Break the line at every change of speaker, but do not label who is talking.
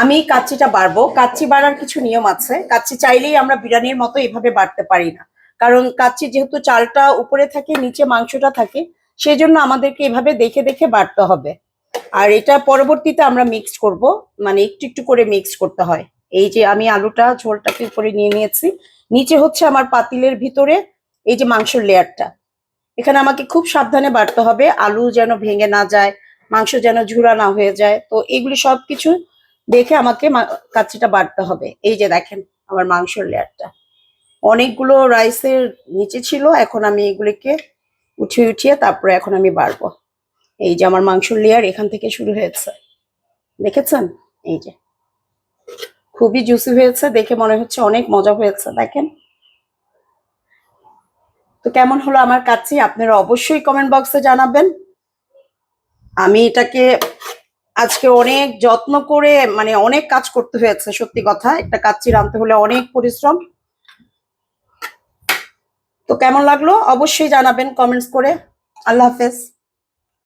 আমি কাচ্চিটা বাড়বো। কাচ্চি বাড়ার কিছু নিয়ম আছে। কাচ্চি চাইলেই আমরা বিরিয়ানির মতো এভাবে বাড়তে পারি না, কারণ কাচ্চি যেহেতু চালটা উপরে থাকে নিচে মাংসটা থাকে, সেই জন্য আমাদেরকে এভাবে দেখে দেখে বাড়তে হবে। আর এটা পরবর্তীতে আমরা মিক্স করব, মানে একটু একটু করে মিক্স করতে হয়। এই যে আমি আলুটা ঝোলটাকে উপরে নিয়ে নিয়েছি, নিচে হচ্ছে আমার পাতিলের ভিতরে এই যে মাংসের লেয়ারটা। এখানে আমাকে খুব সাবধানে বাড়তে হবে, আলু যেন ভেঙে না যায়, মাংস যেন ঝুরা না হয়ে যায়। তো এগুলি সবকিছু দেখে আমাকে কাচ্চিটা বাড়তে হবে। এই যে দেখেন আমার মাংসের লেয়ারটা অনেকগুলো রাইসের নিচে ছিল, এখন আমি এগুলিকে উঠিয়ে উঠিয়ে তারপরে এখন আমি বাড়বো। এই যে আমার মাংসের লেয়ার এখান থেকে শুরু হয়েছে, দেখেছেন? এই যে খুবই জুসি হয়েছে, দেখে মনে হচ্ছে অনেক মজা হয়েছে। দেখেন তো কেমন হলো আমার কাচ্চি, আপনারা অবশ্যই কমেন্ট বক্সে জানাবেন। আমি এটাকে আজকে অনেক যত্ন করে, মানে অনেক কাজ করতে হয়েছে, সত্যি কথা। একটা কাচ্চি রাঁধতে হলে অনেক পরিশ্রম। তো কেমন লাগলো অবশ্যই জানাবেন কমেন্টস করে। আল্লাহ হাফেজ।